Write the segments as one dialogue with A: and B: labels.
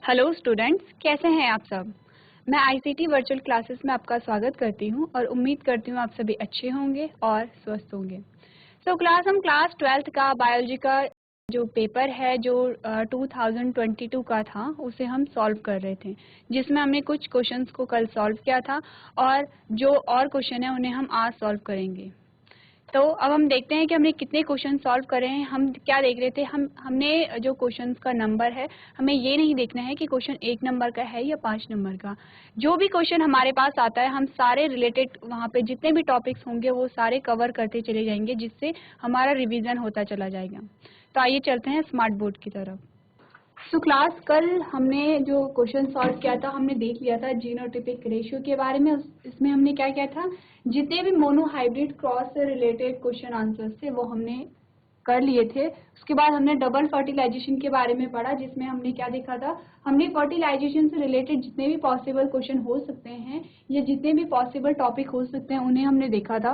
A: Hello students, कैसे हैं आप सब। मैं आईसीटी वर्चुअल क्लासेस में आपका स्वागत करती हूं और उम्मीद करती हूं आप सभी अच्छे होंगे और स्वस्थ होंगे। हम क्लास 12th का बायोलॉजी का जो पेपर है जो 2022 का था उसे हम सॉल्व कर रहे थे, जिसमें हमने कुछ क्वेश्चंस को कल सॉल्व किया था और जो और क्वेश्चन है उन्हें हम आज सॉल्व करेंगे। तो अब हम देखते हैं कि हमने कितने क्वेश्चन सॉल्व करे हैं। हम क्या देख रहे थे, हमने जो क्वेश्चंस का नंबर है, हमें ये नहीं देखना है कि क्वेश्चन 1 नंबर का है या 5 नंबर का। जो भी क्वेश्चन हमारे पास आता है हम सारे रिलेटेड वहाँ पे जितने भी टॉपिक्स होंगे वो सारे कवर करते चले जाएंगे, जिससे हमारा रिविजन होता चला जाएगा। तो आइए चलते हैं स्मार्ट बोर्ड की तरफ। क्लास कल हमने जो क्वेश्चन सॉल्व किया था हमने देख लिया था जीनोटाइपिक रेशियो के बारे में। इसमें हमने क्या किया था, जितने भी मोनोहाइब्रिड क्रॉस से रिलेटेड क्वेश्चन आंसर्स थे वो हमने कर लिए थे। उसके बाद हमने डबल फर्टिलाइजेशन के बारे में पढ़ा, जिसमें हमने क्या देखा था, हमने फर्टिलाइजेशन से रिलेटेड जितने भी पॉसिबल क्वेश्चन हो सकते हैं या जितने भी पॉसिबल टॉपिक हो सकते हैं उन्हें हमने देखा था।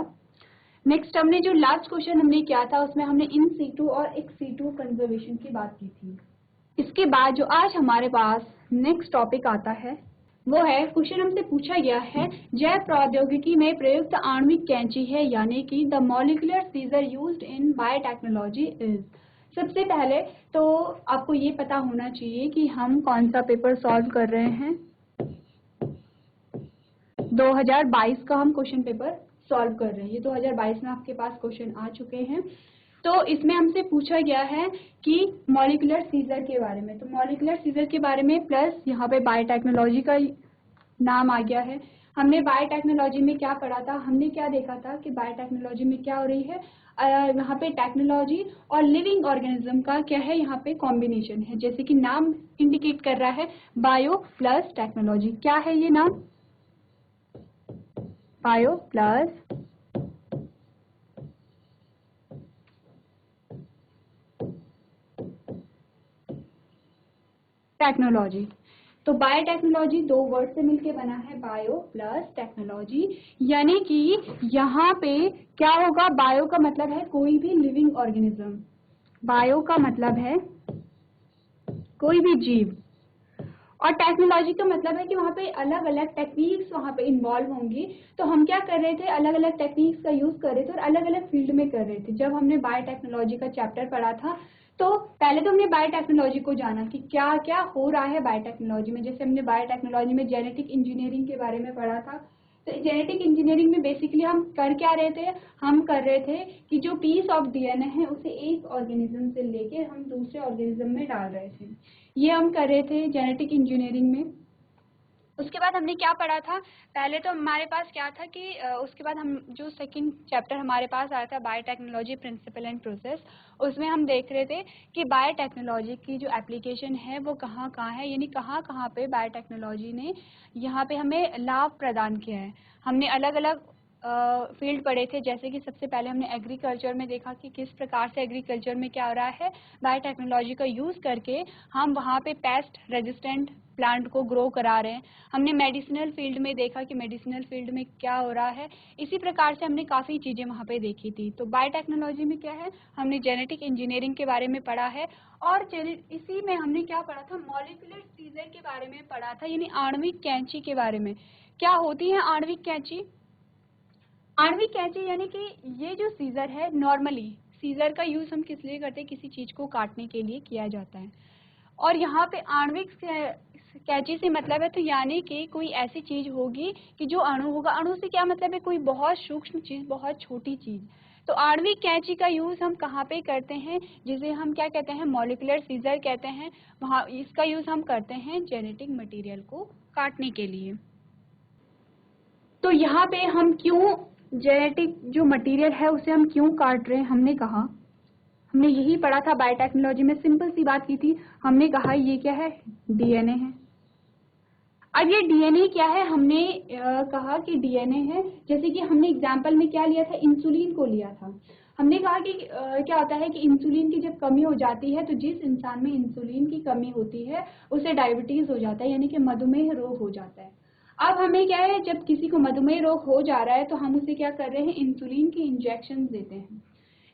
A: नेक्स्ट हमने जो लास्ट क्वेश्चन हमने किया था उसमें हमने इन सीटू और एक्स सीटू कंजर्वेशन की बात की थी। इसके बाद जो आज हमारे पास नेक्स्ट टॉपिक आता है वो है, क्वेश्चन हमसे पूछा गया है जैव प्रौद्योगिकी में प्रयुक्त आणविक कैंची है, यानी कि the molecular scissor used in biotechnology is. सबसे पहले तो आपको ये पता होना चाहिए कि हम कौन सा पेपर सॉल्व कर रहे हैं। 2022 का हम क्वेश्चन पेपर सॉल्व कर रहे हैं। ये 2022 में आपके पास क्वेश्चन आ चुके हैं। तो इसमें हमसे पूछा गया है कि मॉलिक्यूलर सीजर के बारे में, तो मॉलिक्यूलर सीजर के बारे में प्लस यहाँ पे बायोटेक्नोलॉजी का नाम आ गया है। हमने बायोटेक्नोलॉजी में क्या पढ़ा था, हमने क्या देखा था कि बायोटेक्नोलॉजी में क्या हो रही है, यहाँ पे टेक्नोलॉजी और लिविंग ऑर्गेनिज्म का क्या है, यहाँ पे कॉम्बिनेशन है। जैसे कि नाम इंडिकेट कर रहा है बायो प्लस टेक्नोलॉजी। क्या है ये नाम, बायो प्लस टेक्नोलॉजी। तो बायोटेक्नोलॉजी दो वर्ड से मिलके बना है, बायो प्लस टेक्नोलॉजी। यानी कि यहाँ पे क्या होगा, बायो का मतलब है कोई भी लिविंग ऑर्गेनिज्म, बायो का मतलब है कोई भी जीव, और टेक्नोलॉजी का मतलब है कि वहाँ पे अलग अलग टेक्निक्स वहाँ पे इन्वॉल्व होंगी। तो हम क्या कर रहे थे, अलग अलग टेक्निक्स का यूज कर रहे थे और अलग अलग फील्ड में कर रहे थे। जब हमने बायोटेक्नोलॉजी का चैप्टर पढ़ा था तो पहले तो हमने बायोटेक्नोलॉजी को जाना कि क्या क्या हो रहा है बायोटेक्नोलॉजी में। जैसे हमने बायोटेक्नोलॉजी में जेनेटिक इंजीनियरिंग के बारे में पढ़ा था। तो जेनेटिक इंजीनियरिंग में बेसिकली हम कर क्या रहे थे, हम कर रहे थे कि जो पीस ऑफ डीएनए है उसे एक ऑर्गेनिज्म से लेके हम दूसरे ऑर्गेनिज्म में डाल रहे थे। ये हम कर रहे थे जेनेटिक इंजीनियरिंग में। उसके बाद हमने क्या पढ़ा था, पहले तो हमारे पास क्या था कि उसके बाद हम जो सेकंड चैप्टर हमारे पास आया था बायोटेक्नोलॉजी प्रिंसिपल एंड प्रोसेस, उसमें हम देख रहे थे कि बायोटेक्नोलॉजी की जो एप्लीकेशन है वो कहाँ कहाँ है, यानी कहाँ कहाँ पे बायोटेक्नोलॉजी ने यहाँ पे हमें लाभ प्रदान किया है। हमने अलग अलग फील्ड पढ़े थे, जैसे कि सबसे पहले हमने एग्रीकल्चर में देखा कि किस प्रकार से एग्रीकल्चर में क्या हो रहा है, बायोटेक्नोलॉजी का यूज़ करके हम वहाँ पे पेस्ट रेजिस्टेंट प्लांट को ग्रो करा रहे हैं। हमने मेडिसिनल फील्ड में देखा कि मेडिसिनल फील्ड में क्या हो रहा है। इसी प्रकार से हमने काफ़ी चीज़ें वहाँ पे देखी थी। तो बायोटेक्नोलॉजी में क्या है, हमने जेनेटिक इंजीनियरिंग के बारे में पढ़ा है और इसी में हमने क्या पढ़ा था, मॉलिक्यूलर सीजर के बारे में पढ़ा था, यानी आणविक कैंची के बारे में। क्या होती है आणविक कैंची, आणविक कैंची यानी कि ये जो सीजर है, नॉर्मली सीजर का यूज हम किस लिए करते हैं, किसी चीज को काटने के लिए किया जाता है। और यहाँ पे आणविक कैंची से मतलब है तो यानी कि कोई ऐसी चीज होगी कि जो अणु होगा, अणु से क्या मतलब है, कोई बहुत सूक्ष्म चीज, बहुत छोटी चीज। तो आणविक कैंची का यूज हम कहाँ पे करते हैं, जिसे हम क्या कहते हैं, मॉलिक्यूलर सीजर कहते हैं। वहाँ इसका यूज हम करते हैं जेनेटिक मटेरियल को काटने के लिए। तो यहाँ पे हम क्यों जेनेटिक जो मटेरियल है उसे हम क्यों काट रहे हैं, हमने कहा, हमने यही पढ़ा था बायोटेक्नोलॉजी में, सिंपल सी बात की थी। हमने कहा ये क्या है, डीएनए है। अब ये डीएनए क्या है, हमने कहा कि डीएनए है, जैसे कि हमने एग्जाम्पल में क्या लिया था, इंसुलिन को लिया था। हमने कहा कि क्या होता है कि इंसुलिन की जब कमी हो जाती है तो जिस इंसान में इंसुलिन की कमी होती है उसे डायबिटीज हो जाता है, यानी कि मधुमेह रोग हो जाता है। अब हमें क्या है, जब किसी को मधुमेह रोग हो जा रहा है तो हम उसे क्या कर रहे हैं, इंसुलिन की इंजेक्शन देते हैं।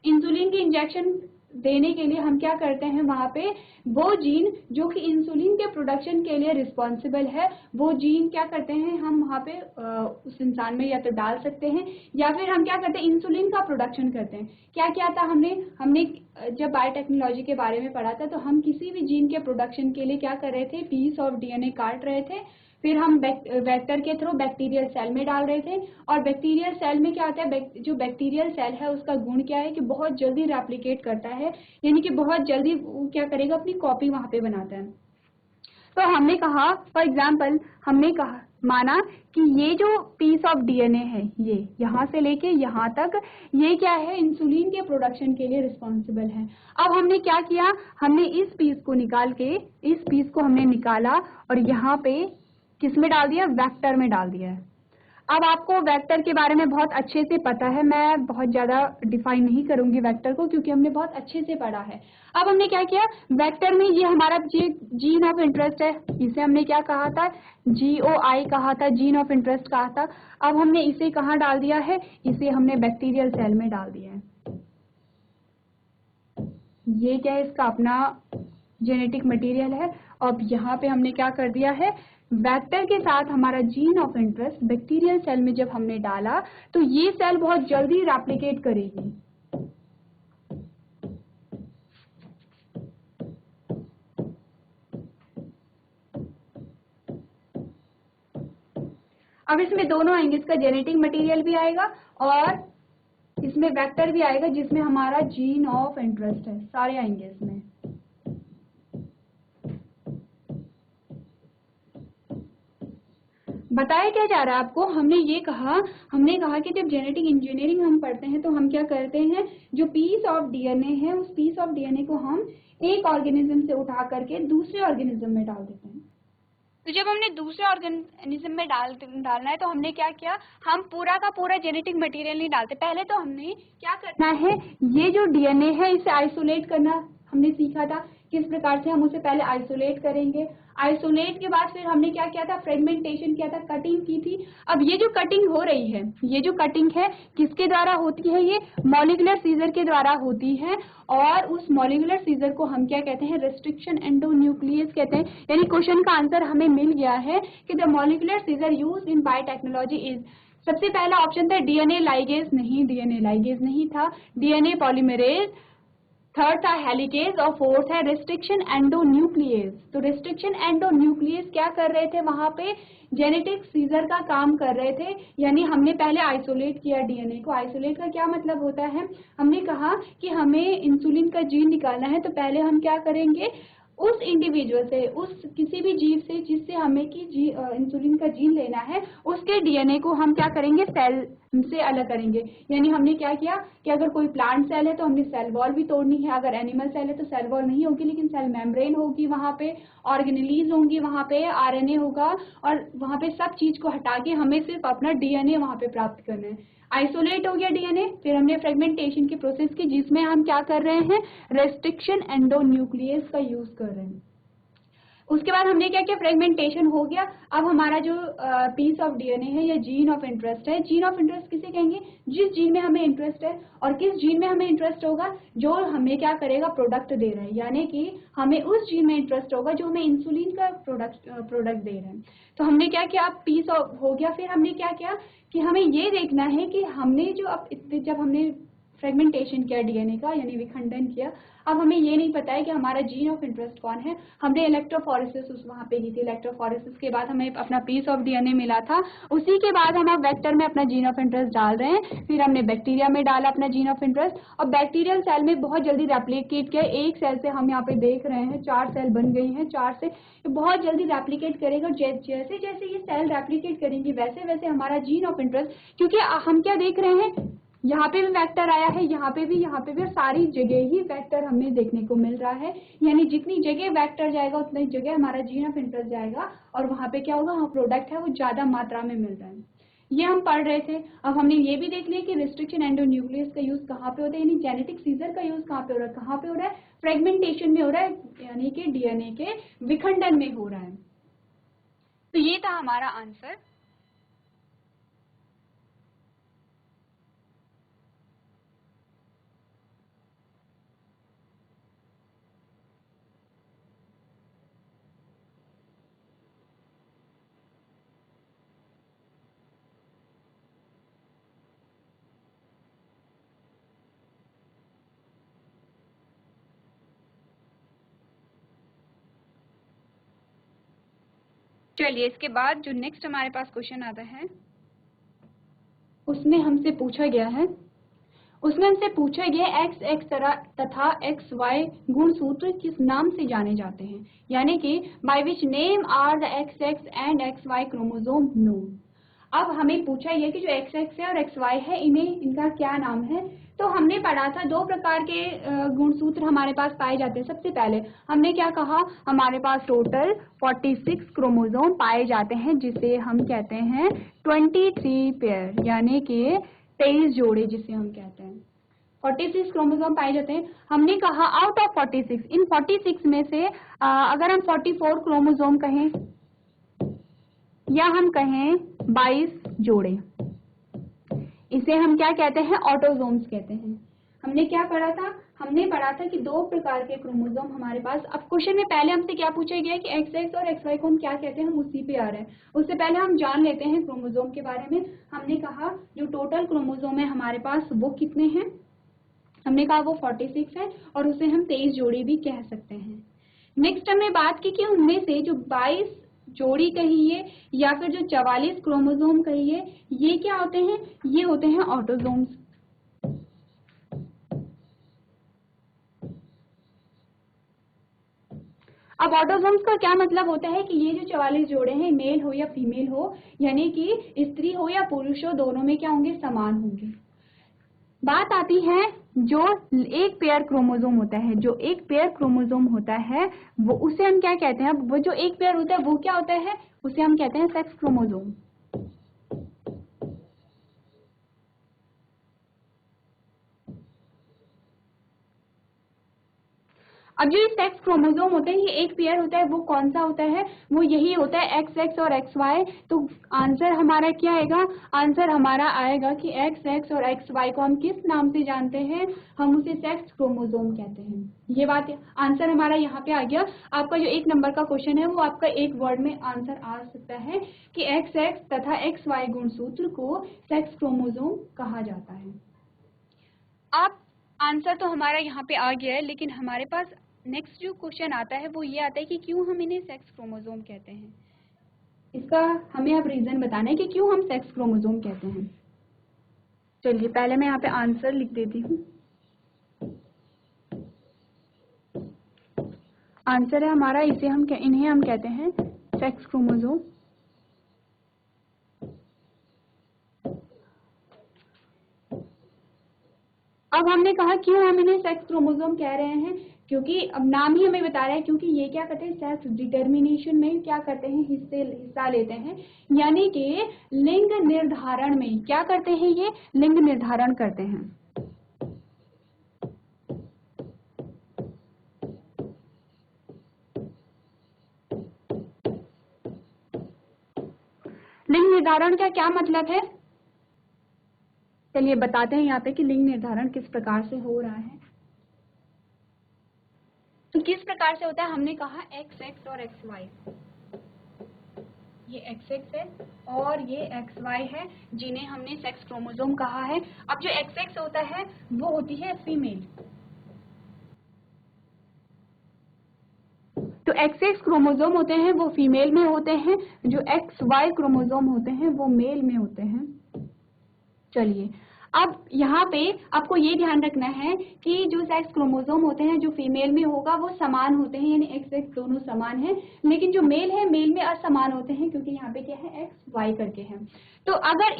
A: इंसुलिन की इंजेक्शन देने के लिए हम क्या करते हैं, वहाँ पे वो जीन जो कि इंसुलिन के प्रोडक्शन के लिए रिस्पॉन्सिबल है, वो जीन क्या करते हैं हम वहाँ पे उस इंसान में या तो डाल सकते हैं, या फिर हम क्या करते हैं इंसुलिन का प्रोडक्शन करते हैं। क्या क्या था, हमने जब बायोटेक्नोलॉजी के बारे में पढ़ा था, तो हम किसी भी जीन के प्रोडक्शन के लिए क्या कर रहे थे, पीस ऑफ डीएनए काट रहे थे, फिर हम वेक्टर के थ्रू बैक्टीरियल सेल में डाल रहे थे। और बैक्टीरियल सेल में क्या होता है, जो बैक्टीरियल सेल है उसका गुण क्या है कि बहुत जल्दी रेप्लिकेट करता है, यानी कि बहुत जल्दी वो क्या करेगा, अपनी कॉपी वहां पे बनाता है। तो हमने कहा, फॉर एग्जाम्पल हमने कहा माना कि ये जो पीस ऑफ डीएनए है, ये यहाँ से लेके यहाँ तक, ये क्या है, इंसुलिन के प्रोडक्शन के लिए रिस्पॉन्सिबल है। अब हमने क्या किया, हमने इस पीस को निकाल के, इस पीस को हमने निकाला और यहाँ पे किस में डाल दिया, वेक्टर में डाल दिया है। अब आपको वेक्टर के बारे में बहुत अच्छे से पता है, मैं बहुत ज्यादा डिफाइन नहीं करूंगी वेक्टर को, क्योंकि हमने बहुत अच्छे से पढ़ा है। अब हमने क्या किया, वेक्टर में ये हमारा जीन ऑफ इंटरेस्ट है, इसे हमने क्या कहा था, GOI कहा था, जीन ऑफ इंटरेस्ट कहा था। अब हमने इसे कहाँ डाल दिया है, इसे हमने बैक्टीरियल सेल में डाल दिया है। ये क्या है, इसका अपना जेनेटिक मटेरियल है। अब यहाँ पे हमने क्या कर दिया है, वेक्टर के साथ हमारा gene of interest bacterial cell में जब हमने डाला, तो ये सेल बहुत जल्दी रेप्लिकेट करेगी। अब इसमें दोनों आएंगे, इसका जेनेटिक मटेरियल भी आएगा और इसमें वेक्टर भी आएगा, जिसमें हमारा जीन ऑफ इंटरेस्ट है, सारे आएंगे इसमें। बताया क्या जा रहा है आपको, हमने कहा कि जब जेनेटिक इंजीनियरिंग हम पढ़ते हैं तो हम क्या करते हैं, जो पीस ऑफ डीएनए है, उस पीस ऑफ डीएनए को हम एक ऑर्गेनिज्म से उठा करके दूसरे ऑर्गेनिज्म में डाल देते हैं। तो जब हमने दूसरे ऑर्गेनिज्म में डालना है, तो हमने क्या किया, हम पूरा का पूरा जेनेटिक मटेरियल नहीं डालते। पहले तो हमने क्या करना है, ये जो डीएनए है इसे आइसोलेट करना हमने सीखा था, किस प्रकार से हम उसे पहले आइसोलेट करेंगे। आइसोलेट के बाद फिर हमने क्या किया था, फ्रेगमेंटेशन किया था, कटिंग की थी। अब ये जो कटिंग हो रही है, ये जो कटिंग है किसके द्वारा होती है, ये मॉलिक्यूलर सीजर के द्वारा होती है। और उस मॉलिक्यूलर सीजर को हम क्या कहते हैं, रेस्ट्रिक्शन एंडोन्यूक्लियस कहते हैं। यानी क्वेश्चन का आंसर हमें मिल गया है कि the molecular scissor used in biotechnology is, सबसे पहला ऑप्शन था डीएनए लाइगेज, नहीं, डीएनए लाइगेज नहीं था, डीएनए पॉलीमरेज, थर्ड था हेलिकेज और फोर्थ है रेस्ट्रिक्शन एंडोन्यूक्लियस। तो रेस्ट्रिक्शन एंडोन्यूक्लियस क्या कर रहे थे, वहां पे जेनेटिक सीजर का काम कर रहे थे। यानी हमने पहले आइसोलेट किया डीएनए को। आइसोलेट का क्या मतलब होता है, हमने कहा कि हमें इंसुलिन का जीन निकालना है, तो पहले हम क्या करेंगे, उस इंडिविजुअल से, उस किसी भी जीव से जिससे हमें की इंसुलिन का जीन लेना है, उसके डीएनए को हम क्या करेंगे, सेल से अलग करेंगे। यानी हमने क्या किया कि अगर कोई प्लांट सेल है तो हमने सेल वॉल भी तोड़नी है, अगर एनिमल सेल है तो सेल वॉल नहीं होगी, लेकिन सेल मेम्ब्रेन होगी, वहां पे ऑर्गेनेलीज होंगी, वहां पे आरएनए होगा, और वहां पे सब चीज को हटा के हमें सिर्फ अपना डीएनए वहां पे प्राप्त करना है। आइसोलेट हो गया डीएनए, फिर हमने फ्रेगमेंटेशन की प्रोसेस की, जिसमें हम क्या कर रहे हैं, रेस्ट्रिक्शन एंडोन्यूक्लियस का यूज कर रहे हैं। उसके बाद हमने क्या किया, फ्रेगमेंटेशन हो गया। अब हमारा जो पीस ऑफ डीएनए है या जीन ऑफ इंटरेस्ट है, जीन ऑफ इंटरेस्ट किसे कहेंगे, जिस जीन में हमें इंटरेस्ट है। और किस जीन में हमें इंटरेस्ट होगा, जो हमें क्या करेगा, प्रोडक्ट दे रहा है। यानी कि हमें उस जीन में इंटरेस्ट होगा जो हमें इंसुलिन का प्रोडक्ट दे रहा है। तो हमने क्या किया, अब पीस ऑफ हो गया। फिर हमने क्या किया कि हमें ये देखना है कि हमने जो अब जब हमने फ्रेगमेंटेशन किया डीएनए का, यानी विखंडन किया, अब हमें ये नहीं पता है कि हमारा जीन ऑफ इंटरेस्ट कौन है। हमने इलेक्ट्रोफोरेसिस उस वहां पे की थी, इलेक्ट्रोफोरेसिस के बाद हमें अपना पीस ऑफ डीएनए मिला था। उसी के बाद हम अब वेक्टर में अपना जीन ऑफ इंटरेस्ट डाल रहे हैं। फिर हमने बैक्टीरिया में डाला अपना जीन ऑफ इंटरेस्ट, और बैक्टीरियल सेल में बहुत जल्दी रेप्लिकेट किया। एक सेल से हम यहाँ पे देख रहे हैं 4 सेल बन गई हैं, 4 से बहुत जल्दी रेप्लिकेट करेगा। जैसे जैसे ये सेल रेप्लिकेट करेंगे वैसे वैसे हमारा जीन ऑफ इंटरेस्ट, क्योंकि हम क्या देख रहे हैं, यहाँ पे भी वेक्टर आया है, यहाँ पे भी, और सारी जगह ही वेक्टर हमें देखने को मिल रहा है। यानी जितनी जगह वेक्टर जाएगा उतनी जगह हमारा जीन ऑफ इंटरेस्ट जाएगा, और वहां पे क्या होगा, प्रोडक्ट है वो ज्यादा मात्रा में मिल रहा है। ये हम पढ़ रहे थे। अब हमने ये भी देख लिया कि रिस्ट्रिक्शन एंडोन्यूक्लियस का यूज कहाँ पे होता है, यानी जेनेटिक सीजर का यूज कहाँ पे हो रहा है, कहाँ पे हो रहा है, फ्रेगमेंटेशन में हो रहा है, यानी कि डीएनए के विखंडन में हो रहा है। तो ये था हमारा आंसर। चलिए इसके बाद जो नेक्स्ट हमारे पास क्वेश्चन आता है उसमें हमसे पूछा गया एक्स एक्स तथा एक्स वाई गुणसूत्र किस नाम से जाने जाते हैं, यानी कि by which name are the X X and X Y chromosome known. अब हमें पूछा यह कि जो एक्स एक्स है और एक्स वाई है इनका क्या नाम है। तो हमने पढ़ा था दो प्रकार के गुणसूत्र हमारे पास पाए जाते हैं। सबसे पहले हमने क्या कहा, हमारे पास टोटल 46 क्रोमोसोम पाए जाते हैं जिसे हम कहते हैं 23 पेयर, यानी कि 23 जोड़े जिसे हम कहते हैं। 46 क्रोमोसोम पाए जाते हैं। हमने कहा आउट ऑफ 46, इन 46 में से अगर हम 44 क्रोमोसोम कहें या हम कहें 22 जोड़े, इसे हम क्या कहते हैं, ऑटोसोम्स कहते हैं। हमने क्या पढ़ा था, हमने पढ़ा था कि दो प्रकार के क्रोमोसोम हमारे पास। अब क्वेश्चन में पहले हमसे क्या पूछा गया कि एक्स एक्स और एक्स वाई को हम क्या कहते हैं, हम उसी पे आ रहे हैं। उससे पहले हम जान लेते हैं क्रोमोसोम के बारे में। हमने कहा जो टोटल क्रोमोसोम है हमारे पास वो कितने हैं, हमने कहा वो 46 है और उसे हम 23 जोड़ी भी कह सकते हैं। नेक्स्ट हमने बात की कि उनमें से जो 22 जोड़ी कहिए या फिर जो 44 क्रोमोसोम कहिए, ये क्या होते हैं, ये होते हैं ऑटोसोम्स। अब ऑटोसोम्स का क्या मतलब होता है कि ये जो 44 जोड़े हैं, मेल हो या फीमेल हो, यानी कि स्त्री हो या पुरुष हो, दोनों में क्या होंगे, समान होंगे। बात आती है जो एक पेयर क्रोमोसोम होता है, जो एक पेयर क्रोमोसोम होता है वो उसे हम क्या कहते हैं, वो जो एक पेयर होता है वो क्या होता है, उसे हम कहते हैं सेक्स क्रोमोसोम। अब जो सेक्स क्रोमोसोम होते हैं, ये एक पेयर होता है, वो कौन सा होता है, वो यही होता है एक्स एक्स और एक्स वाई। तो आंसर हमारा क्या आएगा, आंसर हमारा आएगा कि एक्स एक्स और एक्स वाई को हम किस नाम से जानते हैं, हम उसे सेक्स क्रोमोसोम कहते हैं। ये बात, आंसर हमारा यहाँ पे आ गया। आपका जो 1 नंबर का क्वेश्चन है वो आपका एक वर्ड में आंसर आ सकता है कि एक्स एक्स तथा एक्स वाई गुणसूत्र को सेक्स क्रोमोसोम कहा जाता है। अब आंसर तो हमारा यहाँ पे आ गया है, लेकिन हमारे पास नेक्स्ट जो क्वेश्चन आता है वो ये आता है कि क्यों हम इन्हें सेक्स क्रोमोसोम कहते हैं। इसका हमें अब रीजन बताना है कि क्यों हम सेक्स क्रोमोसोम कहते हैं। चलिए पहले मैं यहाँ पे आंसर लिख देती हूँ। आंसर है हमारा, इन्हें हम कहते हैं सेक्स क्रोमोसोम। अब हमने कहा क्यों हम इन्हें सेक्स क्रोमोसोम कह रहे हैं, क्योंकि अब नाम ही हमें बता रहा है, क्योंकि ये क्या करते हैं, सेक्स डिटर्मिनेशन में क्या करते हैं, हिस्सा लेते हैं, यानी कि लिंग निर्धारण में क्या करते हैं, ये लिंग निर्धारण करते हैं। लिंग निर्धारण का क्या मतलब है, चलिए बताते हैं यहाँ पे कि लिंग निर्धारण किस प्रकार से हो रहा है। तो किस प्रकार से होता है, हमने कहा एक्स एक्स और एक्स वाई, ये एक्स एक्स है और ये एक्स वाई है, जिन्हें हमने सेक्स क्रोमोसोम कहा है। अब जो एक्स एक्स होता है वो होती है फीमेल, तो एक्स एक्स क्रोमोसोम होते हैं वो फीमेल में होते हैं, जो एक्स वाई क्रोमोसोम होते हैं वो मेल में होते हैं। चलिए अब यहाँ पे आपको ये ध्यान रखना है कि जो सेक्स क्रोमोसोम होते हैं जो फीमेल में होगा वो समान होते हैं, यानी एक्स एक्स दोनों समान हैं, लेकिन जो मेल है मेल में असमान होते हैं, क्योंकि यहाँ पे क्या है, एक्स वाई करके है। तो अगर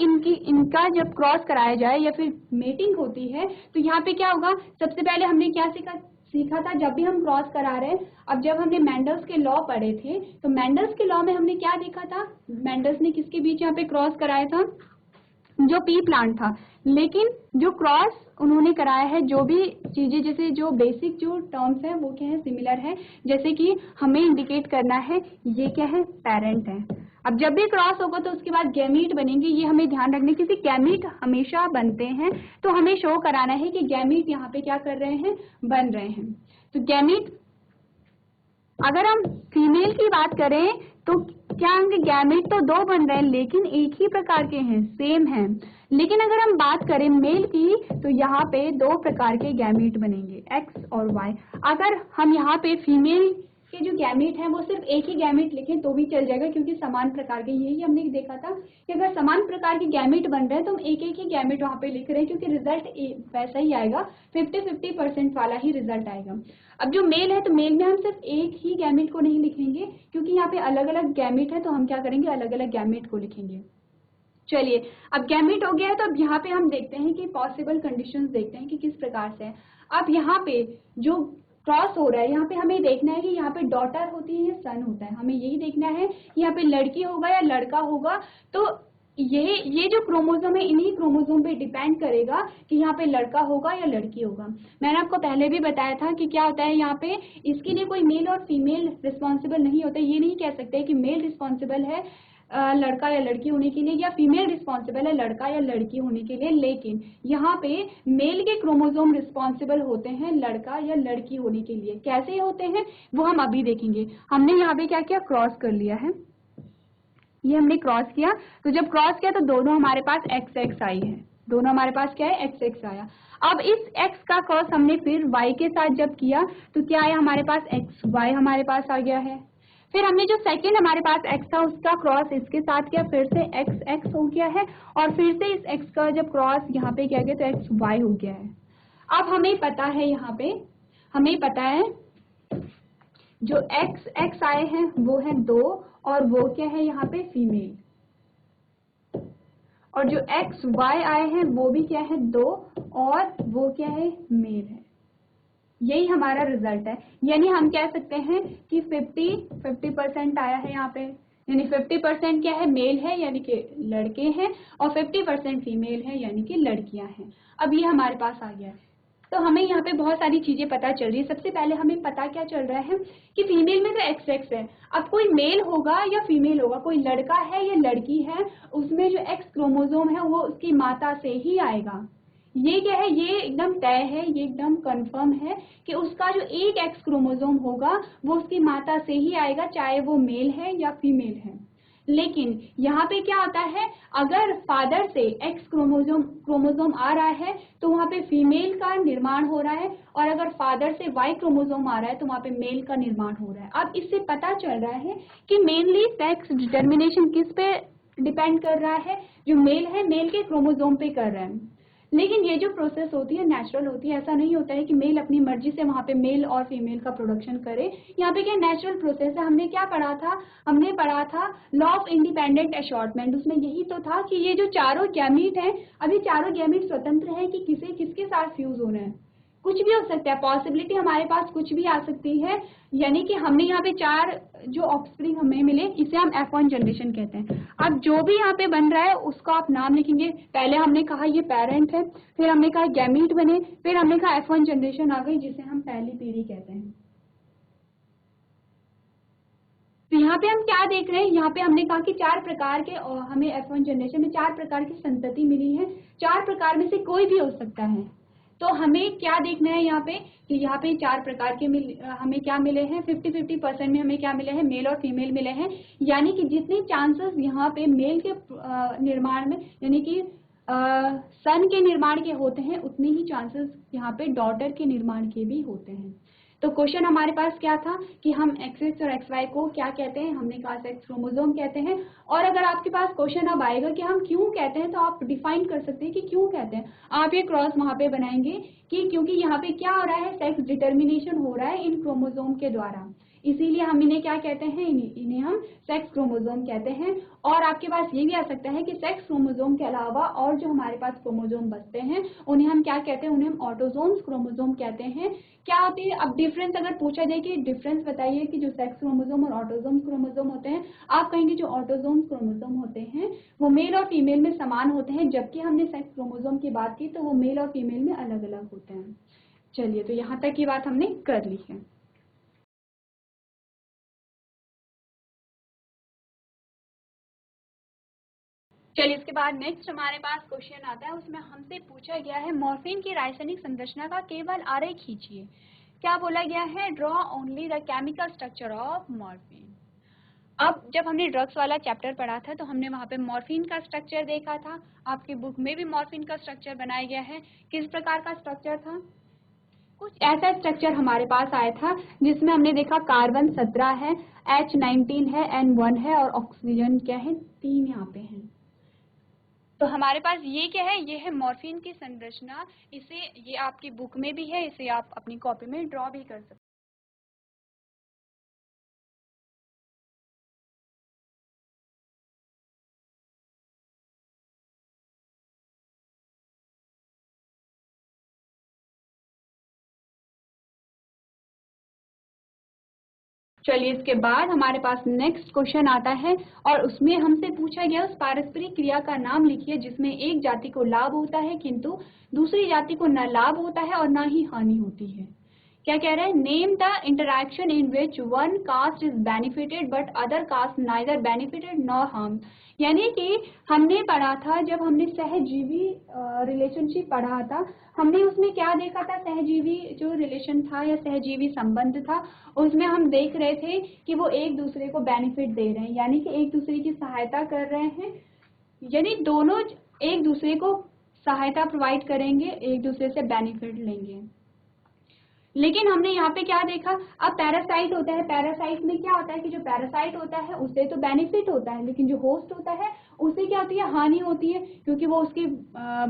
A: इनका जब क्रॉस कराया जाए या फिर मेटिंग होती है तो यहाँ पे क्या होगा, सबसे पहले हमने क्या सीखा था, जब भी हम क्रॉस करा रहे हैं, अब जब हमने मेंडल्स के लॉ पढ़े थे तो मेंडल्स के लॉ में हमने क्या देखा था, मेंडल्स ने किसके बीच यहाँ पे क्रॉस कराया था, जो पी प्लांट था। लेकिन जो क्रॉस उन्होंने कराया है, जो भी चीजें जैसे जो बेसिक जो टर्म्स है वो क्या है, सिमिलर है, जैसे कि हमें इंडिकेट करना है ये क्या है, पेरेंट है। अब जब भी क्रॉस होगा तो उसके बाद गैमीट बनेंगे, ये हमें ध्यान रखना है, क्योंकि गैमीट हमेशा बनते हैं, तो हमें शो कराना है कि गैमीट यहाँ पे क्या कर रहे हैं, बन रहे हैं। तो गैमीट, अगर हम फीमेल की बात करें तो क्या होंगे, गैमेट तो 2 बन रहे हैं लेकिन एक ही प्रकार के हैं, सेम हैं। लेकिन अगर हम बात करें मेल की तो यहाँ पे 2 प्रकार के गैमेट बनेंगे, एक्स और वाई। अगर हम यहाँ पे फीमेल के जो गैमेट हैं वो सिर्फ एक ही गैमेट लिखें तो भी चल जाएगा, क्योंकि समान प्रकार के, यही हमने देखा था कि अगर समान प्रकार के गैमेट बन रहे हैं तो हम एक एक ही गैमेट वहाँ पे लिख रहे हैं, क्योंकि रिजल्ट वैसा ही आएगा, 50-50% वाला ही रिजल्ट आएगा। अब जो मेल है तो मेल में हम सिर्फ एक ही गैमेट को नहीं लिखेंगे, क्योंकि यहाँ पे अलग अलग गैमेट है, तो हम क्या करेंगे, अलग अलग गैमेट को लिखेंगे। चलिए, अब गैमेट हो गया है तो अब यहाँ पे हम देखते हैं कि पॉसिबल कंडीशंस देखते हैं कि किस प्रकार से है। अब यहाँ पे जो क्रॉस हो रहा है, यहाँ पे हमें देखना है कि यहाँ पे डॉटर होती है या सन होता है, हमें यही देखना है यहाँ पे लड़की होगा या लड़का होगा। तो ये जो क्रोमोसोम है इन्हीं क्रोमोसोम पे डिपेंड करेगा कि यहाँ पे लड़का होगा या लड़की होगा। मैंने आपको पहले भी बताया था कि क्या होता है यहाँ पे, इसके लिए कोई मेल और फीमेल रिस्पॉन्सिबल नहीं होता। ये नहीं कह सकते कि मेल रिस्पॉन्सिबल है लड़का या लड़की होने के लिए, या फीमेल रिस्पॉन्सिबल है लड़का या लड़की होने के लिए, लेकिन यहाँ पे मेल के क्रोमोसोम रिस्पॉन्सिबल होते हैं लड़का या लड़की होने के लिए। कैसे होते हैं वो हम अभी देखेंगे। हमने यहाँ पे क्या किया, क्रॉस कर लिया है, ये हमने क्रॉस किया। तो जब क्रॉस किया तो दोनों हमारे पास XX आई है, दोनों हमारे पास क्या है, XX आया। अब इस X का क्रॉस हमने फिर Y के साथ जब किया तो क्या आया, हमारे पास XY हमारे पास आ गया है। फिर हमने जो सेकंड हमारे पास X था उसका क्रॉस इसके साथ किया, फिर से XX हो गया है, और फिर से इस X का जब क्रॉस यहाँ पे किया गया तो XY हो गया है। अब हमें पता है, यहाँ पे हमें पता है जो XX आए हैं वो है 2, और वो क्या है यहाँ पे फीमेल, और जो XY आए हैं वो भी क्या है 2, और वो क्या है मेल है। यही हमारा रिजल्ट है। यानी हम कह सकते हैं कि 50% आया है यहाँ पे, यानी 50% क्या है, मेल है यानी कि लड़के हैं, और 50% फीमेल है यानी कि लड़कियां हैं। अब ये हमारे पास आ गया है। तो हमें यहाँ पे बहुत सारी चीजें पता चल रही है। सबसे पहले हमें पता क्या चल रहा है कि फीमेल में तो XX है। अब कोई मेल होगा या फीमेल होगा, कोई लड़का है या लड़की है, उसमें जो X क्रोमोसोम है वो उसकी माता से ही आएगा। ये क्या है, ये एकदम तय है, ये एकदम कंफर्म है कि उसका जो एक X क्रोमोसोम होगा वो उसकी माता से ही आएगा, चाहे वो मेल है या फीमेल है। लेकिन यहाँ पे क्या होता है, अगर फादर से X क्रोमोसोम आ रहा है तो वहाँ पे फीमेल का निर्माण हो रहा है, और अगर फादर से Y क्रोमोसोम आ रहा है तो वहाँ पे मेल का निर्माण हो रहा है। अब इससे पता चल रहा है कि मेनली सेक्स डिटर्मिनेशन किस पे डिपेंड कर रहा है, जो मेल है मेल के क्रोमोसोम पे कर रहा है। लेकिन ये जो प्रोसेस होती है नेचुरल होती है, ऐसा नहीं होता है कि मेल अपनी मर्जी से वहाँ पे मेल और फीमेल का प्रोडक्शन करे। यहाँ पे क्या नेचुरल प्रोसेस है। हमने क्या पढ़ा था, हमने पढ़ा था लॉ ऑफ इंडिपेंडेंट असॉर्टमेंट। उसमें यही तो था कि ये जो चारों गैमीट हैं, अभी चारों गैमीट स्वतंत्र हैं कि किसे किसके साथ फ्यूज होना है। कुछ भी हो सकता है, पॉसिबिलिटी हमारे पास कुछ भी आ सकती है। यानी कि हमने यहाँ पे 4 जो ऑफस्प्रिंग हमें मिले, इसे हम F1 जनरेशन कहते हैं। अब जो भी यहाँ पे बन रहा है उसका आप नाम लिखेंगे। पहले हमने कहा ये पेरेंट है, फिर हमने कहा गैमीट बने, फिर हमने कहा F1 जनरेशन आ गई जिसे हम पहली पीढ़ी कहते हैं। तो यहाँ पे हम क्या देख रहे हैं, यहाँ पे हमने कहा कि 4 प्रकार के, और हमें F1 जनरेशन में 4 प्रकार की संतति मिली है। 4 प्रकार में से कोई भी हो सकता है। तो हमें क्या देखना है यहाँ पे कि यहाँ पे 4 प्रकार के हमें क्या मिले हैं, 50-50% में हमें क्या मिले हैं, मेल और फीमेल मिले हैं। यानी कि जितने चांसेस यहाँ पे मेल के निर्माण में, यानी कि सन के निर्माण के होते हैं, उतने ही चांसेस यहाँ पे डॉटर के निर्माण के भी होते हैं। तो क्वेश्चन हमारे पास क्या था कि हम XX और XY को क्या कहते हैं, हमने कहा सेक्स क्रोमोसोम कहते हैं। और अगर आपके पास क्वेश्चन अब आएगा कि हम क्यों कहते हैं, तो आप डिफाइन कर सकते हैं कि क्यों कहते हैं। आप ये क्रॉस वहां पे बनाएंगे कि क्योंकि यहाँ पे क्या हो रहा है, सेक्स डिटर्मिनेशन हो रहा है इन क्रोमोसोम के द्वारा, इसीलिए हम इन्हें क्या कहते हैं, इन्हें हम सेक्स क्रोमोसोम कहते हैं। और आपके पास ये भी आ सकता है कि सेक्स क्रोमोसोम के अलावा और जो हमारे पास क्रोमोसोम बचते हैं उन्हें हम क्या कहते हैं, उन्हें हम ऑटोसोम्स क्रोमोसोम कहते हैं। क्या होती है, अब डिफरेंस अगर पूछा जाए कि डिफरेंस बताइए कि जो सेक्स क्रोमोसोम और ऑटोसोम्स क्रोमोसोम होते हैं, आप कहेंगे जो ऑटोसोम्स क्रोमोसोम होते हैं वो मेल और फीमेल में समान होते हैं, जबकि हमने सेक्स क्रोमोसोम की बात की तो वो मेल और फीमेल में अलग अलग होते हैं। चलिए, तो यहाँ तक की बात हमने कर ली है। चलिए, इसके बाद नेक्स्ट हमारे पास क्वेश्चन आता है, उसमें हमसे पूछा गया है मॉर्फिन की रासायनिक संरचना का केवल आरेख खींचिए। क्या बोला गया है, draw only the chemical structure of morphine. अब जब हमने ड्रग्स वाला चैप्टर पढ़ा था तो हमने वहाँ पे मॉर्फिन का स्ट्रक्चर देखा था। आपकी बुक में भी मॉर्फिन का स्ट्रक्चर बनाया गया है। किस प्रकार का स्ट्रक्चर था, कुछ ऐसा स्ट्रक्चर हमारे पास आया था जिसमें हमने देखा कार्बन 17 है, H19 है, N1 है और ऑक्सीजन क्या है 3 यहाँ पे है। तो हमारे पास ये क्या है, ये है मॉर्फिन की संरचना। इसे ये आपकी बुक में भी है, इसे आप अपनी कॉपी में ड्रॉ भी कर सकते हैं। चलिए इसके बाद हमारे पास नेक्स्ट क्वेश्चन आता है और उसमें हमसे पूछा गया उस पारस्परिक क्रिया का नाम लिखिए जिसमें एक जाति को लाभ होता है किंतु दूसरी जाति को न लाभ होता है और ना ही हानि होती है। क्या कह रहे हैं, name the interaction in which one cast is benefited but other caste neither benefited nor harm. यानी कि हमने पढ़ा था, जब हमने सहजीवी रिलेशनशिप पढ़ा था, हमने उसमें क्या देखा था, सहजीवी जो रिलेशन था या सहजीवी संबंध था उसमें हम देख रहे थे कि वो एक दूसरे को बेनिफिट दे रहे हैं, यानी कि एक दूसरे की सहायता कर रहे हैं, यानी दोनों एक दूसरे को सहायता प्रोवाइड करेंगे, एक दूसरे से बेनिफिट लेंगे। लेकिन हमने यहाँ पे क्या देखा, अब पैरासाइट होता है, पैरासाइट में क्या होता है कि जो पैरासाइट होता है उसे तो बेनिफिट होता है, लेकिन जो होस्ट होता है उसे क्या होती है, हानि होती है, क्योंकि वो उसकी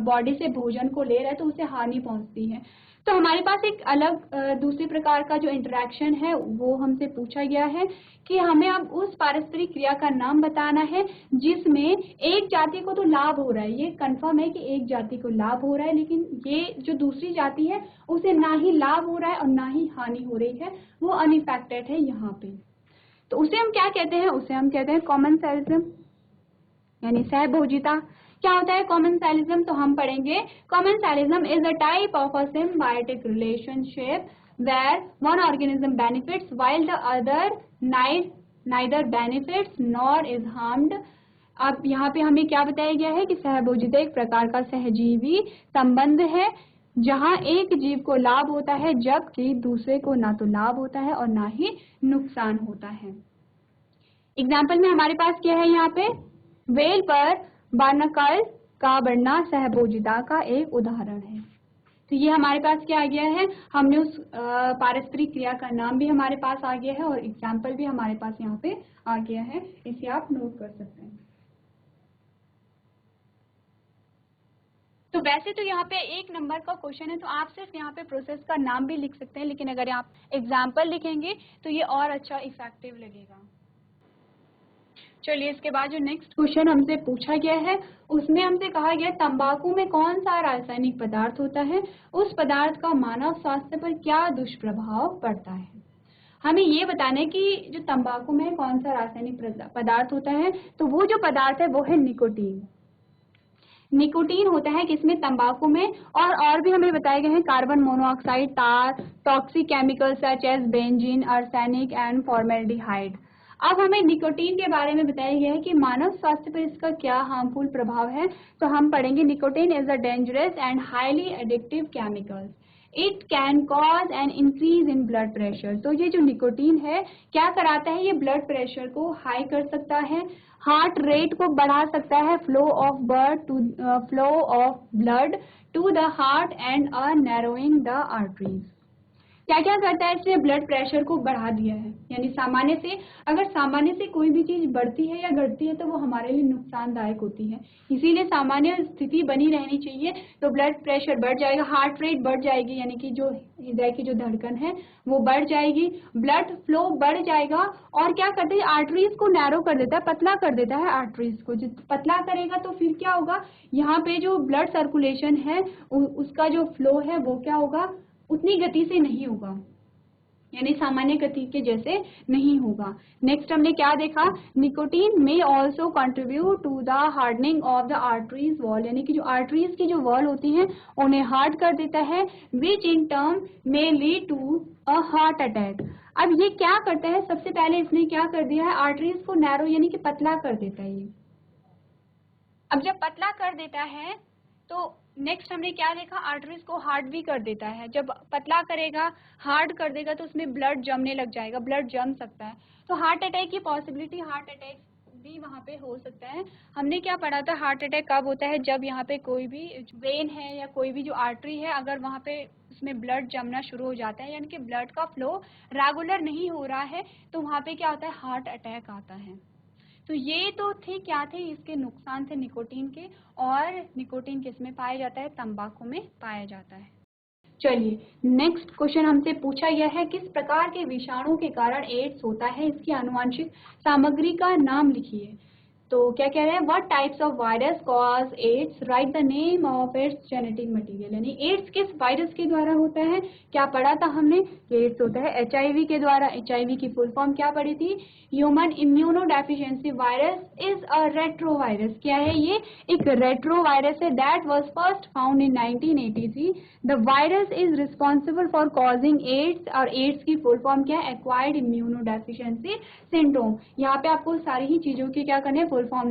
A: बॉडी से भोजन को ले रहा है तो उसे हानि पहुंचती है। तो हमारे पास एक अलग दूसरी प्रकार का जो इंटरेक्शन है वो हमसे पूछा गया है कि हमें अब उस पारस्परिक क्रिया का नाम बताना है जिसमें एक जाति को तो लाभ हो रहा है, ये कंफर्म है कि एक जाति को लाभ हो रहा है, लेकिन ये जो दूसरी जाति है उसे ना ही लाभ हो रहा है और ना ही हानि हो रही है, वो अनइफेक्टेड है यहाँ पे। तो उसे हम क्या कहते हैं, उसे हम कहते हैं कॉमनसेलिज्म यानी सहभोजिता। क्या होता है कॉमनसेलिज्म, तो हम पढ़ेंगे commensalism is a type of a symbiotic relationship where one organism benefits while the other neither benefits nor is harmed। अब यहाँ पे हमें क्या बताया गया है कि सहभोजिता एक प्रकार का सहजीवी संबंध है जहाँ एक जीव को लाभ होता है जबकि दूसरे को ना तो लाभ होता है और ना ही नुकसान होता है। एग्जाम्पल में हमारे पास क्या है, यहाँ पे वेल पर बार्नाकल का बढ़ना सहभोजिता का एक उदाहरण है। तो ये हमारे पास क्या आ गया है, हमने उस पारस्परिक क्रिया का नाम भी हमारे पास आ गया है और एग्जाम्पल भी हमारे पास यहाँ पे आ गया है, इसे आप नोट कर सकते हैं। तो वैसे तो यहाँ पे 1 नंबर का क्वेश्चन है तो आप सिर्फ यहाँ पे प्रोसेस का नाम भी लिख सकते हैं, लेकिन अगर आप एग्जाम्पल लिखेंगे तो ये और अच्छा इफेक्टिव लगेगा। चलिए इसके बाद जो नेक्स्ट क्वेश्चन हमसे पूछा गया है उसमें हमसे कहा गया तंबाकू में कौन सा रासायनिक पदार्थ होता है, उस पदार्थ का मानव स्वास्थ्य पर क्या दुष्प्रभाव पड़ता है। हमें ये बताना है कि जो तंबाकू में कौन सा रासायनिक पदार्थ होता है, तो वो जो पदार्थ है वो है निकोटीन। निकोटीन होता है किसमें, तंबाकू में, और भी हमें बताए गए हैं carbon monoxide, tar, toxic chemicals such as benzene, arsenic and formaldehyde. अब हमें निकोटीन के बारे में बताया गया है कि मानव स्वास्थ्य पर इसका क्या हार्मफुल प्रभाव है, तो हम पढ़ेंगे nicotine is a dangerous and highly addictive chemical, it can cause an increase in blood pressure. तो ये जो निकोटीन है क्या कराता है, ये ब्लड प्रेशर को हाई कर सकता है, हार्ट रेट को बढ़ा सकता है, flow of blood to the heart and narrowing the arteries. क्या क्या करता है, इसने ब्लड प्रेशर को बढ़ा दिया है, यानी सामान्य से अगर सामान्य से कोई भी चीज बढ़ती है या घटती है तो वो हमारे लिए नुकसानदायक होती है, इसीलिए सामान्य स्थिति बनी रहनी चाहिए। तो ब्लड प्रेशर बढ़ जाएगा, हार्ट रेट बढ़ जाएगी, यानी कि जो हृदय की जो धड़कन है वो बढ़ जाएगी, ब्लड फ्लो बढ़ जाएगा, और क्या करते हैं आर्टरीज को नैरो कर देता है, पतला कर देता है आर्टरीज को। जो पतला करेगा तो फिर क्या होगा, यहाँ पे जो ब्लड सर्कुलेशन है उसका जो फ्लो है वो क्या होगा, उतनी गति से नहीं होगा, यानी सामान्य गति के जैसे नहीं होगा। नेक्स्ट हमने क्या देखा, nicotine may also contribute to the hardening of the arteries wall, यानी कि जो आर्टरीज की जो वॉल होती हैं उन्हें हार्ड कर देता है, विच इन टर्म में lead to a heart attack. अब ये क्या करता है, सबसे पहले इसने क्या कर दिया है, आर्टरीज को नैरो यानी कि पतला कर देता है ये। अब जब पतला कर देता है तो नेक्स्ट हमने क्या देखा, आर्टरीज को हार्ड भी कर देता है, जब पतला करेगा हार्ड कर देगा तो उसमें ब्लड जमने लग जाएगा, ब्लड जम सकता है, तो हार्ट अटैक की पॉसिबिलिटी, हार्ट अटैक भी वहाँ पे हो सकता है। हमने क्या पढ़ा था, हार्ट अटैक कब होता है, जब यहाँ पे कोई भी वेन है या कोई भी जो आर्टरी है अगर वहाँ पे उसमें ब्लड जमना शुरू हो जाता है, यानी कि ब्लड का फ्लो रेगुलर नहीं हो रहा है, तो वहाँ पे क्या होता है, हार्ट अटैक आता है। तो ये तो थे क्या थे इसके नुकसान थे निकोटीन के, और निकोटीन किस में पाया जाता है, तंबाकू में पाया जाता है। चलिए नेक्स्ट क्वेश्चन हमसे पूछा गया है, किस प्रकार के विषाणु के कारण एड्स होता है, इसकी आनुवांशिक सामग्री का नाम लिखिए। तो क्या कह रहे हैं, what types of virus cause AIDS, write the name of its genetic material. यानी एड्स किस वायरस के द्वारा होता है, क्या पढ़ा था हमने, एड्स होता है एचआईवी के द्वारा। एचआईवी की फुल फॉर्म क्या पढ़ी थी, human immunodeficiency virus is a retrovirus. क्या है ये, एक रेट्रोवायरस है, that was first found in 1983। The virus is responsible for causing AIDS, और एड्स की फुल फॉर्म क्या है, एक्वायर्ड इम्यूनोडेफिशिएंसी सिंड्रोम। यहाँ पे आपको सारी ही चीजों के क्या करने हैं, फुल फॉर्म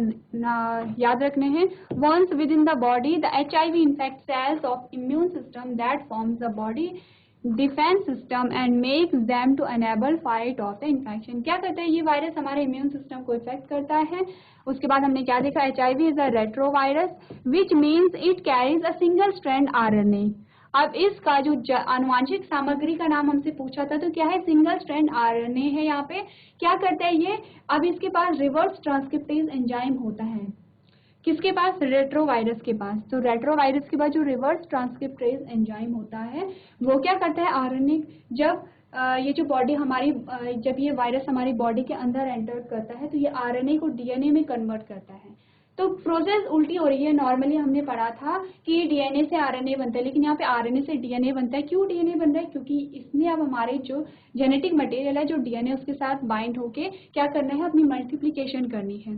A: याद रखने हैं। Once within the body the HIV infect cells of immune system that forms the body defence system and makes them to enable fight off the infection. क्या करता है ये वायरस, हमारे इम्यून सिस्टम को effect करता है। उसके बाद हमने क्या देखा, HIV is a retrovirus which means it carries a single strand RNA. अब इसका जो आनुवांशिक सामग्री का नाम हमसे पूछा था, तो क्या है, सिंगल स्ट्रैंड आरएनए है। यहाँ पे क्या करता है ये, अब इसके पास रिवर्स ट्रांसक्रिप्टेज एंजाइम होता है, किसके पास, रेट्रोवायरस के पास। तो रेट्रोवायरस के बाद जो रिवर्स ट्रांसक्रिप्टेज एंजाइम होता है वो क्या करता है, आरएनए जब ये जो बॉडी हमारी जब ये वायरस हमारी बॉडी के अंदर एंटर करता है तो ये आरएनए को डीएनए में कन्वर्ट करता है। तो प्रोसेस उल्टी हो रही है। नॉर्मली हमने पढ़ा था कि डीएनए से आरएनए बनता है, लेकिन यहाँ पे आरएनए से डीएनए बनता है। क्यों डीएनए बन रहा है, क्योंकि इसने अब हमारे जो जेनेटिक मटेरियल है, जो डीएनए उसके साथ बाइंड होके क्या करना है, अपनी मल्टीप्लीकेशन करनी है।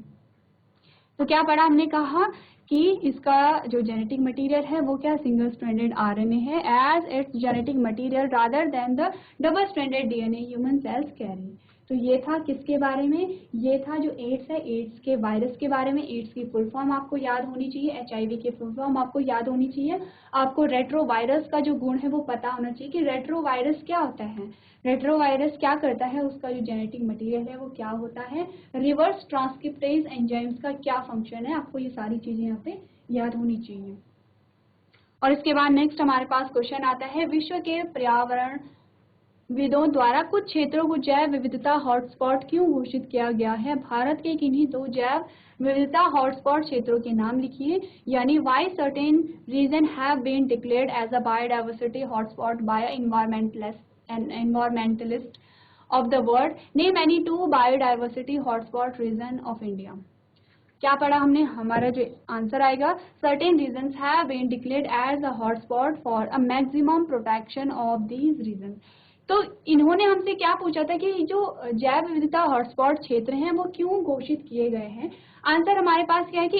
A: तो क्या पढ़ा हमने, कहा कि इसका जो जेनेटिक मटेरियल है वो क्या, सिंगल स्ट्रैंडेड आरएनए है, as its genetic material rather than the double stranded DNA human cells carry. तो ये था किसके बारे में, ये था जो एड्स है, एड्स के वायरस के बारे में। एड्स की फुल फॉर्म आपको याद होनी चाहिए, एचआईवी की फुल फॉर्म आपको याद होनी चाहिए। आपको रेट्रोवायरस का जो गुण है वो पता होना चाहिए कि रेट्रोवायरस क्या होता है, रेट्रोवायरस क्या करता है, उसका जो जेनेटिक मटेरियल है वो क्या होता है, रिवर्स ट्रांसक्रिप्टेज एंजाइम्स का क्या फंक्शन है, आपको ये सारी चीजें यहाँ पे याद होनी चाहिए। और इसके बाद नेक्स्ट हमारे पास क्वेश्चन आता है, विश्व के पर्यावरण विदों द्वारा कुछ क्षेत्रों को जैव विविधता हॉटस्पॉट क्यों घोषित किया गया है। भारत के किन्हीं दो जैव विविधता हॉटस्पॉट क्षेत्रों के नाम लिखिए। यानी why certain region have been declared as a biodiversity hotspot by environmentalist of the world. Name any two biodiversity hotspot region of India. क्या पढ़ा हमने, हमारा जो आंसर आएगा, certain regions have been declared as a hotspot for a maximum protection of these regions. तो इन्होंने हमसे क्या पूछा था कि जो जैव विविधता हॉटस्पॉट क्षेत्र हैं वो क्यों घोषित किए गए हैं। आंसर हमारे पास क्या है कि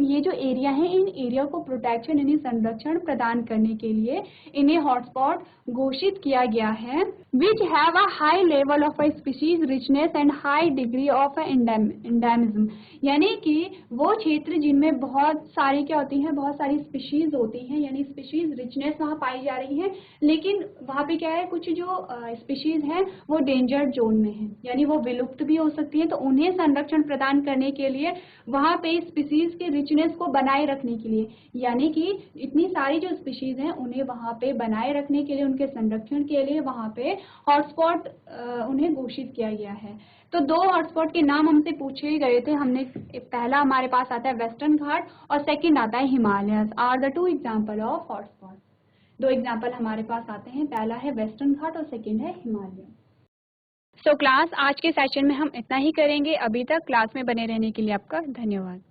A: ये जो एरिया है, इन एरिया को प्रोटेक्शन यानी संरक्षण प्रदान करने के लिए इन्हें हॉटस्पॉट घोषित किया गया है, which have a high level of species richness and high degree of endemism. यानी कि वो क्षेत्र जिनमें बहुत सारी क्या होती हैं, बहुत सारी स्पीशीज होती हैं, यानी स्पीशीज रिचनेस वहाँ पाई जा रही है, लेकिन वहाँ पे क्या है, कुछ जो स्पीशीज हैं वो डेंजर जोन में है, यानी वो विलुप्त भी हो सकती है। तो उन्हें संरक्षण प्रदान करने के लिए वहाँ पे स्पीशीज के रिचनेस को बनाए रखने के लिए, यानी कि इतनी सारी जो स्पीशीज हैं उन्हें वहाँ पे बनाए रखने के लिए, उनके संरक्षण के लिए वहाँ पे हॉटस्पॉट उन्हें घोषित किया गया है। तो दो हॉटस्पॉट के नाम हमसे पूछे गए थे, हमने पहला हमारे पास आता है वेस्टर्न घाट और सेकंड आता है Himalayas are the two example of hotspot. दो एग्जांपल हमारे पास आते हैं, पहला है वेस्टर्न घाट और सेकंड है हिमालय। सो क्लास आज के सेशन में हम इतना ही करेंगे। अभी तक क्लास में बने रहने के लिए आपका धन्यवाद।